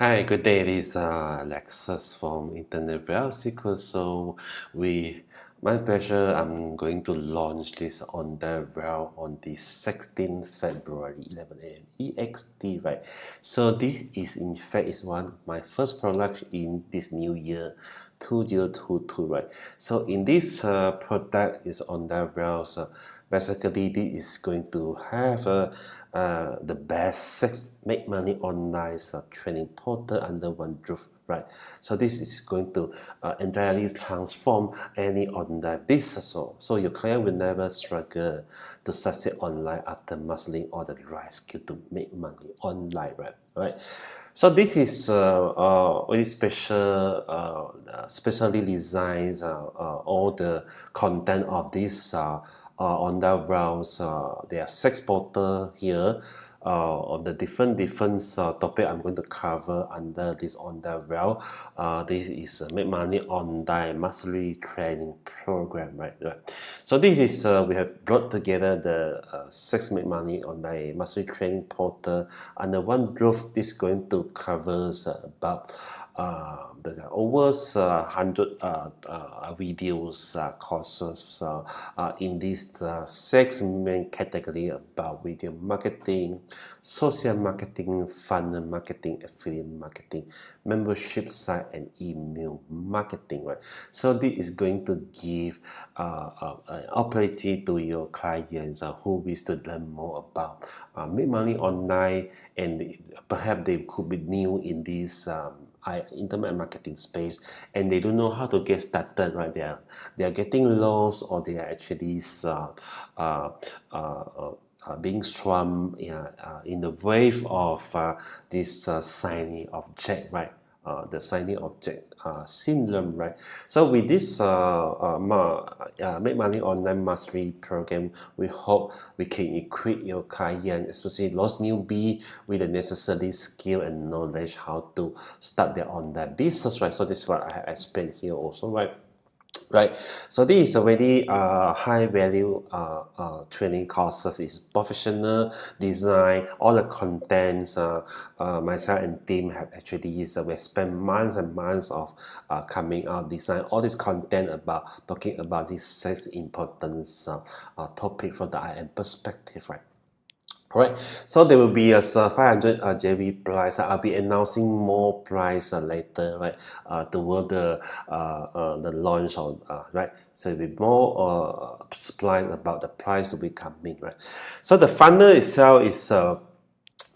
Hi, good day. This is Alexis from Internet Rail Seeker. My pleasure. I'm going to launch this on the rail on the 16th February, 11 a.m. EXT, right? So this is in fact is my first product in this new year, 2022, right? So in this product is on the rails. Basically, this is going to have the best make money online training portal under one roof, right? So this is going to entirely transform any online business. So your client will never struggle to succeed online after mastering all the right skill to make money online, right? Right. So this is very special, specially designed all the content of this on the browse. There are 6 portal here on the different topic I'm going to cover under this on the rail. This is make money online mastery training program, right? So this is we have brought together the 6 make money online mastery training portal under one roof. This is going to cover about there's over 100 videos courses in these 6 main category about video marketing, social marketing, funnel marketing, affiliate marketing, membership site, and email marketing, right? So this is going to give an opportunity to your clients who wish to learn more about make money online, and perhaps they could be new in this internet marketing space, and they don't know how to get started, right? They are getting lost, or they are actually uh, being swamped in the wave of this shiny object, right? The shiny object syndrome, right? So with this Make Money Online Mastery program, we hope we can equip your client, especially those newbie, with the necessary skill and knowledge how to start their online business, right? So this is what I have explained here also, right? Right. So this is a very high value training courses. It's professional design, all the contents. Myself and team have actually used. We spent months and months of coming out design all this content about talking about this six important topic from the IM perspective, right? Alright, so there will be a 500 JV price. I'll be announcing more price later, right? Toward the launch on right. So there'll be more supply about the price to be coming, right? So the funnel itself is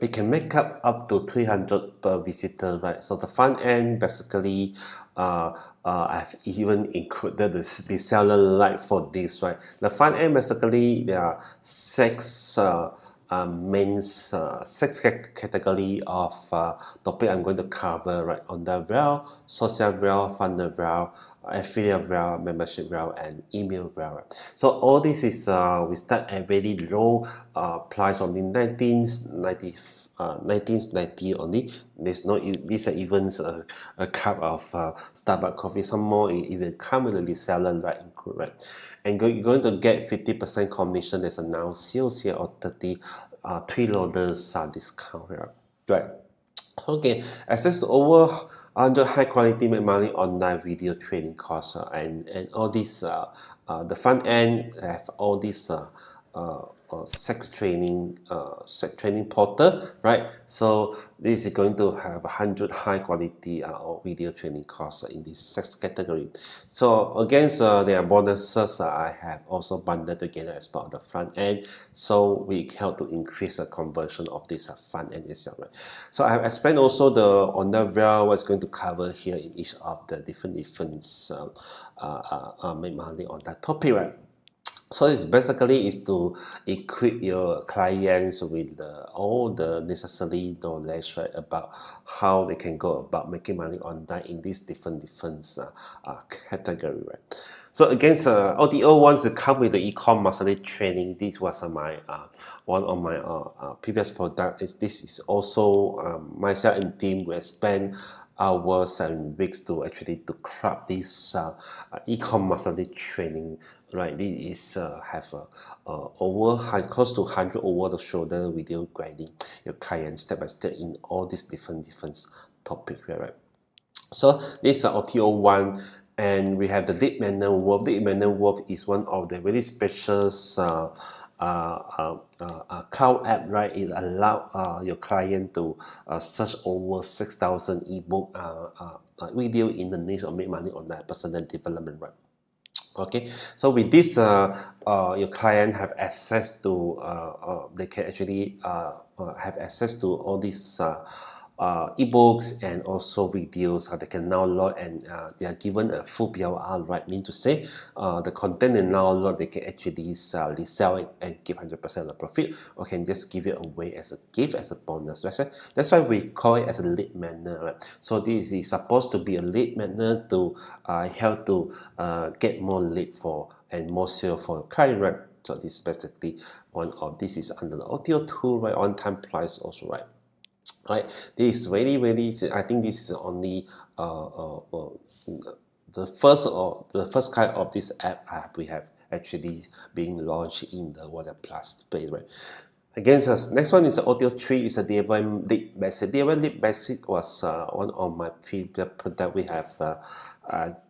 it can make up to 300 per visitor, right? So the front end basically I've even included the seller light for this, right? The front end basically there are 6 category of topic I'm going to cover, right? On the rail, social rail, funnel rail, affiliate rail, membership rail, and email rail. So all this is we start at very low price only 1990 only. There's no these are even a cup of Starbucks coffee. Some more even come with a reseller, right? Include, right? And you're going to get 50% commission. There's a now sales here or 30 $3 discount here, right? Okay, access to over 100 high quality make money online video training course, and all these the front end have all these sex training portal, right? So this is going to have 100 high quality video training course in this sex category. So against there are bonuses I have also bundled together as part of the front end, so we help to increase the conversion of this front end itself, right? So I have explained also the on the rail what's going to cover here in each of the different make money on that topic, right? So it's basically is to equip your clients with all the necessary knowledge, right, about how they can go about making money online in these different category, right? So against ODO wants to come with the e-com mastery training. This was my one of my previous product. This is also myself and team will spend hours and weeks to actually to craft this e-com mastery training, right? This is have close to 100 over the shoulder video guiding your client step by step in all these different topic here, right? So this is OTO1, and we have the lead magnet wolf. Lead magnet wolf is one of the very special cloud app, right? It allow your client to search over 6,000 ebook video in the niche or make money on that personal development, right? Okay, so with this, your client have access to, they can actually have access to all these ebooks and also videos. They can download, and they are given a full PLR, right? Mean to say, the content they download, they can actually resell it and give 100% of profit, or can just give it away as a gift, as a bonus. Right? That's why we call it as a lead magnet, right? So this is supposed to be a lead magnet to help to get more lead for and more sale for client, right? So this is basically one of this is under the OTO tool, right? On time price also, right? Right, this is very, I think this is the only the first kind of this app we have actually being launched in the Water Plus space, right? Again, next one is OTO3, is a DIY lead basic. DIY lead basic was one of my previous product. We have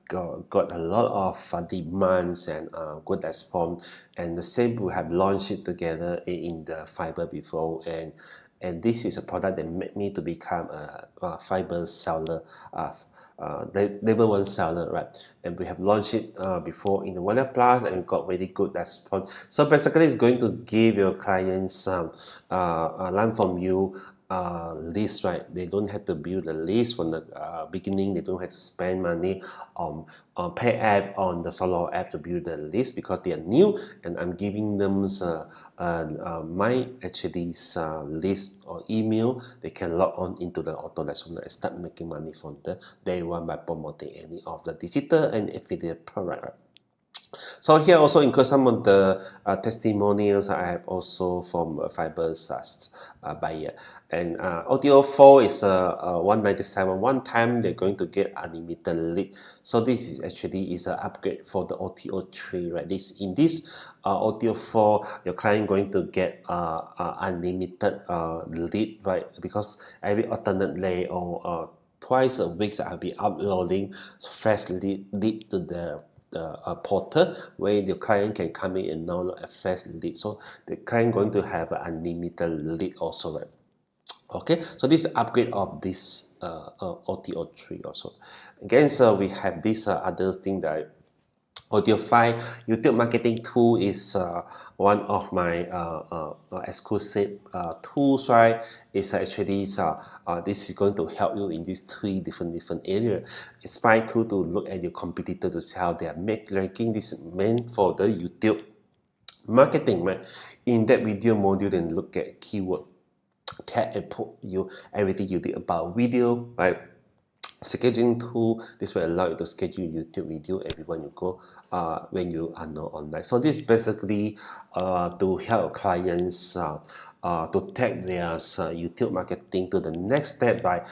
got a lot of demands and good response, and the same we have launched it together in the Fiber before, and this is a product that made me to become a Fiber seller, level 1 seller, right? And we have launched it before in the Water Plus and got very good response. So basically, it's going to give your clients learn from you list, right? They don't have to build a list from the beginning. They don't have to spend money on pay app on the solo app to build the list because they are new, and I'm giving them my actually list or email. They can log on into the auto-lesson and start making money from the day one by promoting any of the digital and affiliate product. So here also include some of the testimonials I have also from Fiber SaaS buyer. And OTO4 is 197. One time they're going to get unlimited lead. So this is actually is an upgrade for the OTO3, right? In this OTO4, your client going to get unlimited lead, right? Because every alternate day or twice a week I'll be uploading fresh lead to the portal where the client can come in and download a fresh lead. So the client going to have an unlimited lead also, right? Okay, so this upgrade of this OTO3 also. Again, so we have this other thing that OTO5 YouTube marketing tool is one of my exclusive tools, right? It's actually this is going to help you in these three different areas. It's my tool to look at your competitor to see how they are ranking. This is meant for the YouTube marketing, right? In that video module, then look at keyword tag and put you everything you did about video, right? Scheduling tool, this will allow you to schedule YouTube video everywhere you go when you are not online. So this is basically to help clients to take their YouTube marketing to the next step by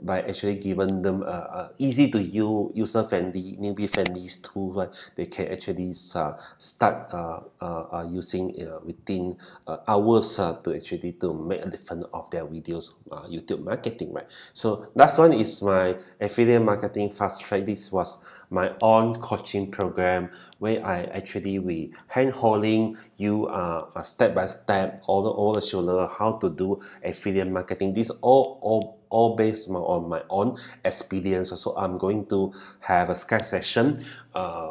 actually giving them easy to use, user friendly, newbie friendly tool, right? They can actually start using within hours to actually to make a difference of their videos YouTube marketing, right? So last one is my affiliate marketing fast track. This was my own coaching program where I actually we hand holding you step by step all the shoulder how to do affiliate marketing. This all based on my own experience. So I'm going to have a Skype session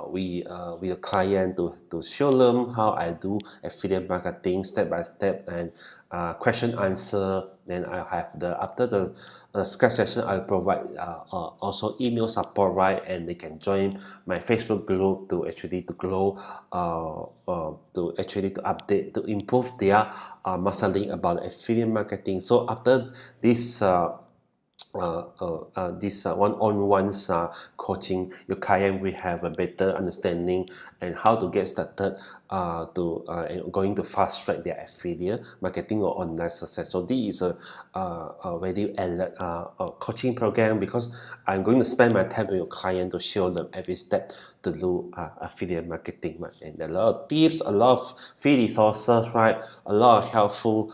with a client to show them how I do affiliate marketing step by step, and question answer. Then I have after the Skype session, I'll provide also email support, right? And they can join my Facebook group to actually to grow, to actually to update, to improve their messaging about affiliate marketing. So after this this one-on-one coaching, your client will have a better understanding and how to get started going to fast track their affiliate marketing or online success. So this is a very coaching program because I'm going to spend my time with your client to show them every step to do affiliate marketing, right? And a lot of tips, a lot of free resources, right? A lot of helpful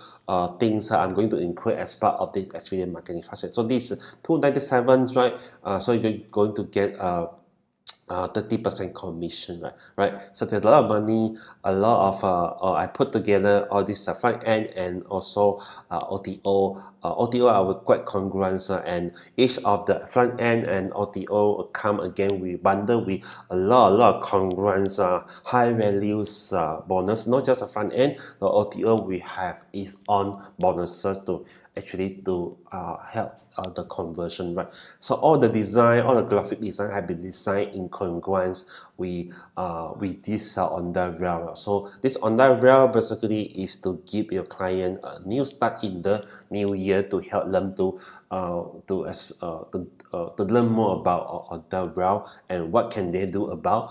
things I'm going to include as part of this affiliate marketing fast track. So this is $297, right? So you're going to get 30% commission, right? So there's a lot of money, a lot of I put together all this front end and also OTO. OTO are quite congruent, and each of the front end and OTO come again we bundle with a lot of congruence, high values bonus, not just a front end. The OTO we have its own bonuses to actually to help the conversion, right? So all the design, all the graphic design have been designed in congruence with this on the rail. So this on the rail basically is to give your client a new start in the new year, to help them to learn more about on the rail and what can they do about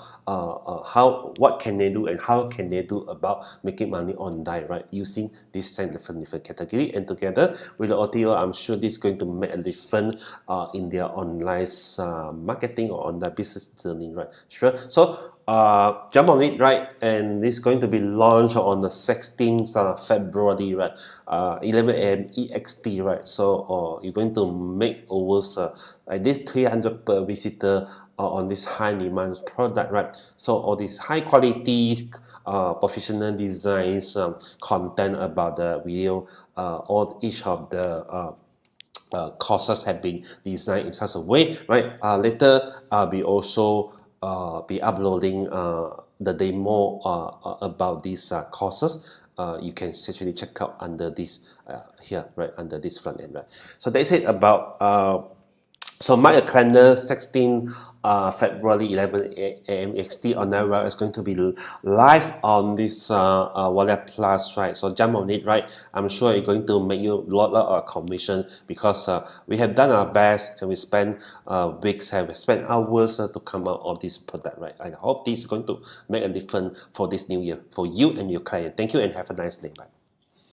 what can they do and how can they do about making money online, right? Using this different category, and together with the OTO, I'm sure this is going to make a difference in their online marketing or on their business journey, right? Sure. So jump on it, right? And it's going to be launched on the 16th of February, right? 11 a.m. EXT, right? So you're going to make over at least 300 per visitor on this high demand product, right? So all these high quality professional designs, content about the video, all each of the courses have been designed in such a way, right? Later, we also be uploading the demo about these courses. You can actually check out under this here, right? Under this front end, right? So that's it about. So mark a calendar, 16 February 11 a.m. XT on Naira is going to be live on this Wallet Plus, right? So jump on it, right? I'm sure it's going to make you a lot of commission, because we have done our best and we spent weeks, have spent hours to come out of this product, right? I hope this is going to make a difference for this new year for you and your client. Thank you and have a nice day. Bye.